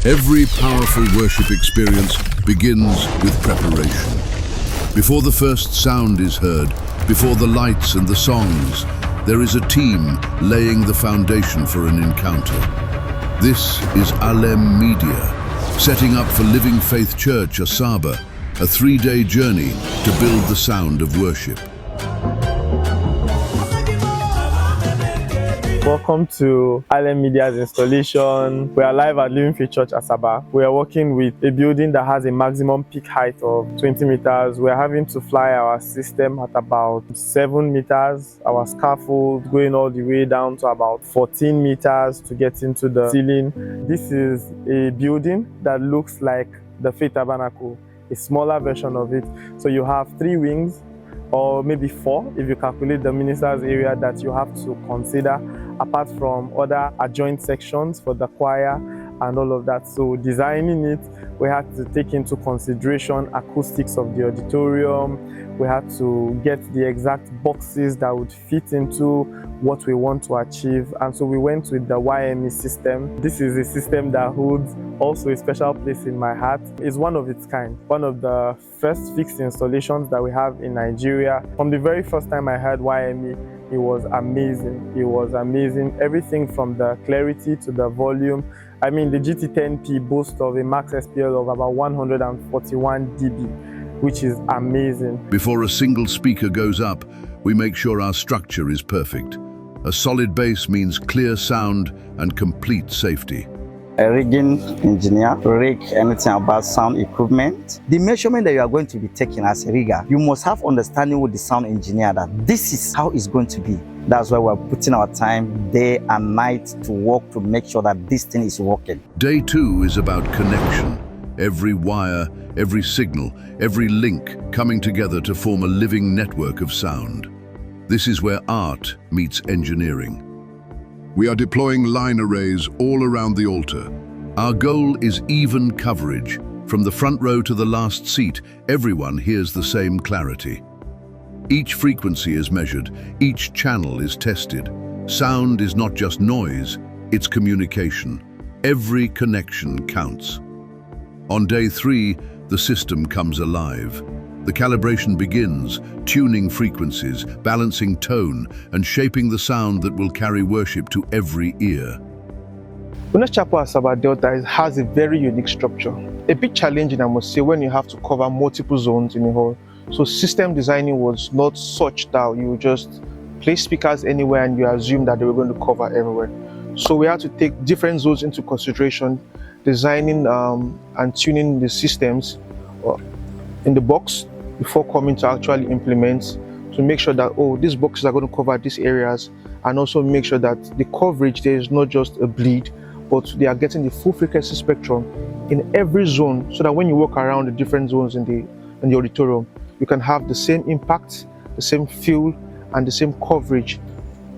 Every powerful worship experience begins with preparation. Before the first sound is heard, before the lights and the songs, there is a team laying the foundation for an encounter. This is YME Media, setting up for Living Faith Church Asaba, a 3-day journey to build the sound of worship. Welcome to YME Media's installation. We are live at Living Faith Church Asaba. We are working with a building that has a maximum peak height of 20 meters. We are having to fly our system at about 7 meters, our scaffold going all the way down to about 14 meters to get into the ceiling. This is a building that looks like the Faith Tabernacle, a smaller version of it. So you have 3 wings, or maybe 4 if you calculate the minister's area that you have to consider, apart from other adjoint sections for the choir and all of that. So designing it, we had to take into consideration acoustics of the auditorium. We had to get the exact boxes that would fit into what we want to achieve. And so we went with the YME system. This is a system that holds also a special place in my heart. It's one of its kind, one of the first fixed installations that we have in Nigeria. From the very first time I heard YME, it was amazing. It was amazing. Everything from the clarity to the volume. I mean, the GT10P boasts of a max SPL of about 141 dB, which is amazing. Before a single speaker goes up, we make sure our structure is perfect. A solid base means clear sound and complete safety. A rigging engineer, rig anything about sound equipment. The measurement that you are going to be taking as a rigger, you must have understanding with the sound engineer that this is how it's going to be. That's why we're putting our time day and night to work to make sure that this thing is working. Day 2 is about connection. Every wire, every signal, every link coming together to form a living network of sound. This is where art meets engineering. We are deploying line arrays all around the altar. Our goal is even coverage. From the front row to the last seat, everyone hears the same clarity. Each frequency is measured, each channel is tested. Sound is not just noise, it's communication. Every connection counts. On day 3, the system comes alive. The calibration begins, tuning frequencies, balancing tone, and shaping the sound that will carry worship to every ear. Winners Chapel Asaba Delta has a very unique structure. A bit challenging, I must say, when you have to cover multiple zones in a hall. So system designing was not such that you just place speakers anywhere and you assume that they were going to cover everywhere. So we had to take different zones into consideration, designing and tuning the systems in the box before coming to actually implement, to make sure that, oh, these boxes are going to cover these areas, and also make sure that the coverage there is not just a bleed, but they are getting the full frequency spectrum in every zone, so that when you walk around the different zones in the auditorium, you can have the same impact, the same feel, and the same coverage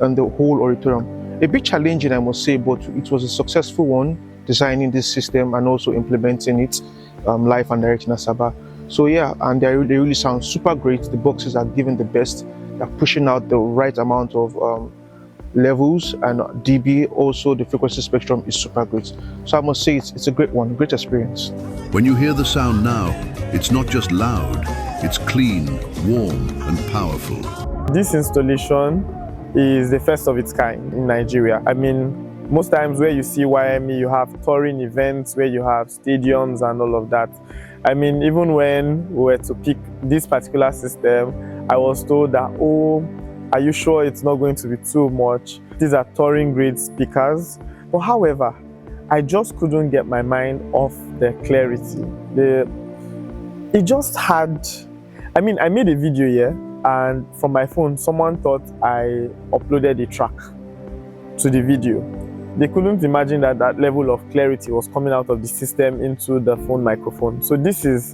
on the whole auditorium. A bit challenging, I must say, but it was a successful one, designing this system and also implementing it live and direct in Asaba. So yeah, and they really sound super great. The boxes are giving the best. They're pushing out the right amount of levels and dB. Also, the frequency spectrum is super great. So I must say it's a great one, great experience. When you hear the sound now, it's not just loud, it's clean, warm, and powerful. This installation is the first of its kind in Nigeria. I mean, most times where you see YME, you have touring events where you have stadiums and all of that. I mean, even when we were to pick this particular system, I was told that, oh, are you sure it's not going to be too much? These are touring grade speakers. But however, I just couldn't get my mind off the clarity. It just had, I mean, I made a video here, and from my phone, someone thought I uploaded a track to the video. They couldn't imagine that that level of clarity was coming out of the system into the phone microphone. So this is,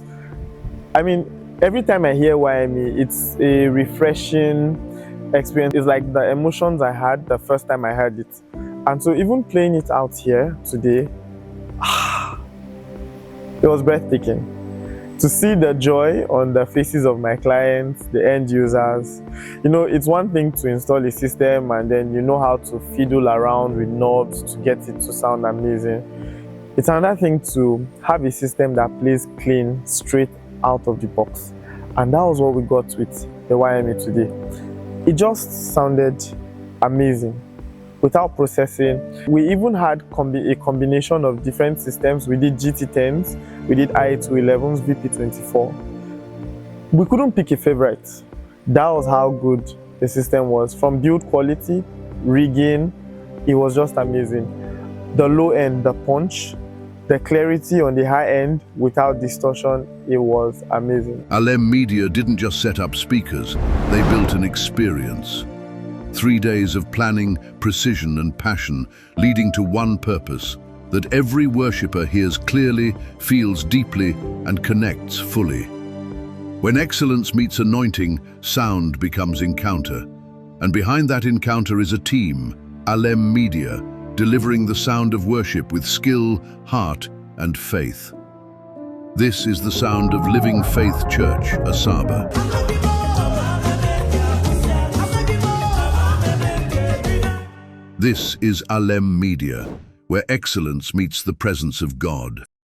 I mean, every time I hear YME, it's a refreshing experience. It's like the emotions I had the first time I heard it. And so even playing it out here today, it was breathtaking. To see the joy on the faces of my clients, the end users. You know, it's one thing to install a system and then you know how to fiddle around with knobs to get it to sound amazing. It's another thing to have a system that plays clean straight out of the box. And that was what we got with the YME today. It just sounded amazing without processing. We even had a combination of different systems. We did GT10s, we did IA211s, VP24. We couldn't pick a favorite. That was how good the system was. From build quality, rigging, it was just amazing. The low end, the punch, the clarity on the high end without distortion, it was amazing. Alem Media didn't just set up speakers, they built an experience. 3 days of planning, precision and passion, leading to one purpose, that every worshipper hears clearly, feels deeply and connects fully. When excellence meets anointing, sound becomes encounter. And behind that encounter is a team, Alem Media, delivering the sound of worship with skill, heart and faith. This is the sound of Living Faith Church, Asaba. This is Alem Media, where excellence meets the presence of God.